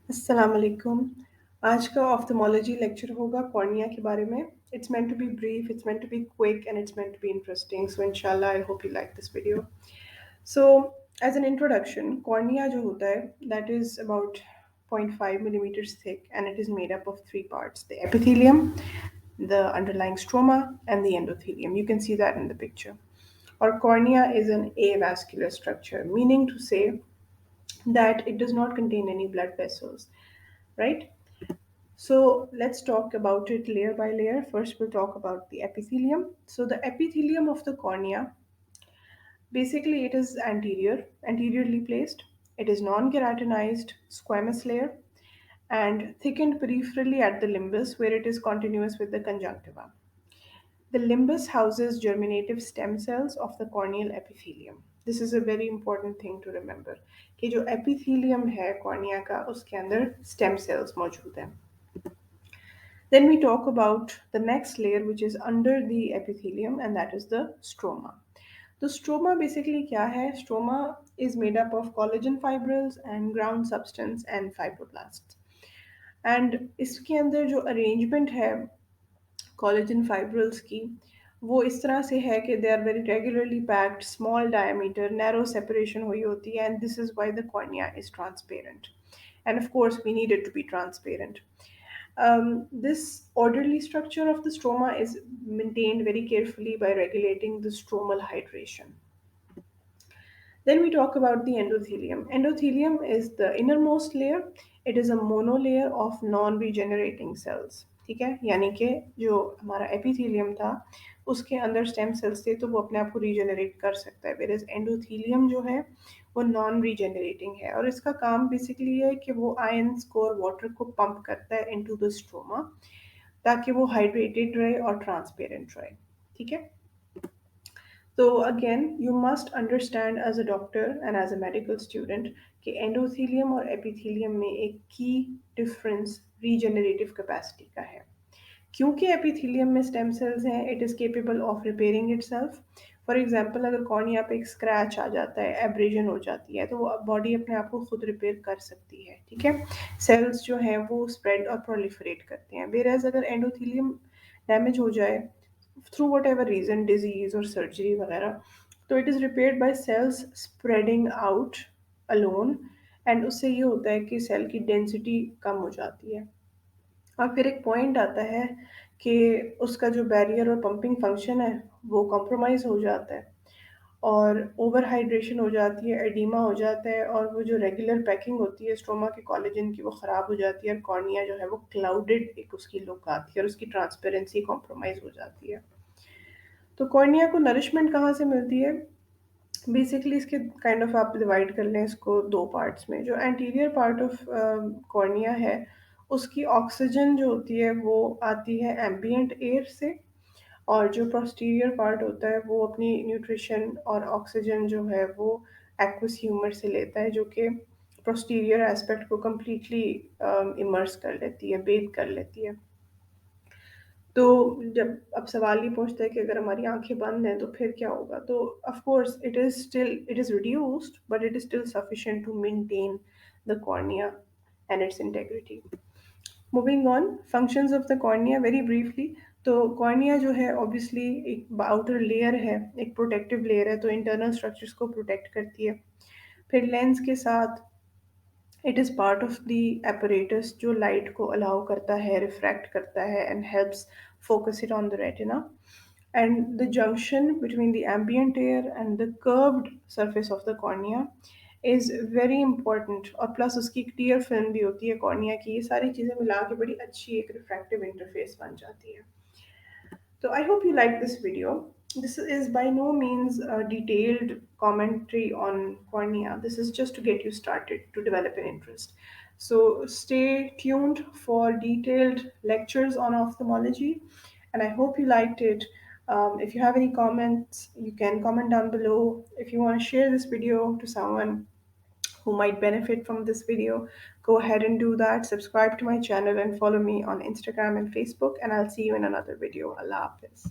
अस्सलाम वालेकुम। आज का ऑफ्थेमोलॉजी लेक्चर होगा कॉर्निया के बारे में। It's meant to be brief, it's meant to be quick, and it's meant to be interesting. So inshallah, I hope you like this video. So as an introduction, cornea जो होता है that is about 0.5 millimeters thick and it is made up of three parts: the epithelium, the underlying stroma, and the endothelium. You can see that in the picture. Or cornea is an avascular structure, meaning to say that it does not contain any blood vessels, right? So let's talk about it layer by layer. First, we'll talk about the epithelium. So the epithelium of the cornea, basically it is anteriorly placed. It is non-keratinized squamous layer and thickened peripherally at the limbus where it is continuous with the conjunctiva. The limbus houses germinative stem cells of the corneal epithelium. This is a very important thing to remember कि जो epithelium है cornea का उसके अंदर stem cells मौजूद हैं. Then we talk about the next layer which is under the epithelium and that is the stroma. The stroma basically क्या है? Stroma is made up of collagen fibrils and ground substance and fibroblasts. And इसके अंदर जो arrangement है collagen fibrils की वो इस तरह से है कि they are very regularly packed, small diameter, narrow separation हुई होती है and this is why the cornea is transparent. And of course we need it to be transparent. This orderly structure of the stroma is maintained very carefully by regulating the stromal hydration. Then we talk about the endothelium. Endothelium is the innermost layer. It is a monolayer of non-regenerating cells. ठीक है, यानी कि जो हमारा epithelium था उसके अंदर stem cells थे तो वो अपने आप को रीजनरेट कर सकता है, वेरएज एंडोथेलियम जो है वो नॉन रीजनरेटिंग है और इसका काम बेसिकली है कि वो आयंस को और वाटर को पंप करता है इनटू द स्ट्रोमा ताकि वो हाइड्रेटेड रहे और ट्रांसपेरेंट रहे. ठीक है. So again, you must understand as a doctor and as a medical student कि एंडोथेलियम और एपिथेलियम में एक की डिफरेंस रीजनरेटिव कैपेसिटी का है. क्योंकि एपिथेलियम में स्टेम सेल्स हैं, it is capable of repairing itself. For example अगर कॉर्निया पे एक स्क्रैच आ जाता है, एब्रेजन हो जाती है, तो वो बॉडी अपने आप को खुद रिपेयर कर सकती है. ठीक है, सेल्स जो हैं वो स्प्रेड और प्रोलिफरेट करते हैं. वेयर अगर एंडोथेलियम डैमेज हो जाए through whatever reason, disease or surgery वगैरह, तो it is repaired by cells spreading out alone and उससे ये होता है कि सेल की डेंसिटी कम हो जाती है और फिर एक पॉइंट आता है कि उसका जो बैरियर और पंपिंग फंक्शन है वो कॉम्प्रोमाइज़ हो जाता है और ओवर हाइड्रेशन हो जाती है, एडिमा हो जाता है और वो जो रेगुलर पैकिंग होती है स्ट्रोमा के कोलेजन की वो ख़राब हो जाती है और कॉर्निया जो है वो क्लाउडेड एक उसकी लुक आती है और उसकी ट्रांसपेरेंसी कॉम्प्रोमाइज़ हो जाती है. तो कॉर्निया को नरिशमेंट कहाँ से मिलती है? बेसिकली इसके काइंड ऑफ आप डिवाइड कर लें इसको दो पार्ट्स में. जो एंटीरियर पार्ट ऑफ कॉर्निया है उसकी ऑक्सीजन जो होती है वो आती है एम्बिएंट एयर से और जो पोस्टीरियर पार्ट होता है वो अपनी न्यूट्रिशन और ऑक्सीजन जो है वो एक्वस ह्यूमर से लेता है जो कि पोस्टीरियर एस्पेक्ट को कम्प्लीटली इमर्स कर लेती है, बेथ कर लेती है. तो जब अब सवाल ये पूछता है कि अगर हमारी आंखें बंद हैं तो फिर क्या होगा, तो of course it is reduced but it is still sufficient to maintain the cornea and its integrity. Moving on, functions of the cornea very briefly. तो कॉर्निया जो है ऑब्वियसली एक आउटर लेयर है, एक प्रोटेक्टिव लेयर है, तो internal structures को protect करती है. फिर लेंस के साथ it is part of the apparatus जो लाइट को अलाउ करता है, रिफ्रैक्ट करता है and helps focus it on the retina. And the junction between the ambient air and the curved surface of the cornea is very important. और plus उसकी एक tier film भी होती है कॉर्निया की. ये सारी चीज़ें मिला के बड़ी अच्छी एक रिफ्रैक्टिव इंटरफेस बन जाती है. So I hope you like this video. This is by no means a detailed commentary on cornea. This is just to get you started to develop an interest. So stay tuned for detailed lectures on ophthalmology, and I hope you liked it. If you have any comments, you can comment down below. If you want to share this video to someone who might benefit from this video, go ahead and do that. Subscribe to my channel and follow me on Instagram and Facebook, and I'll see you in another video. Allah Hafiz.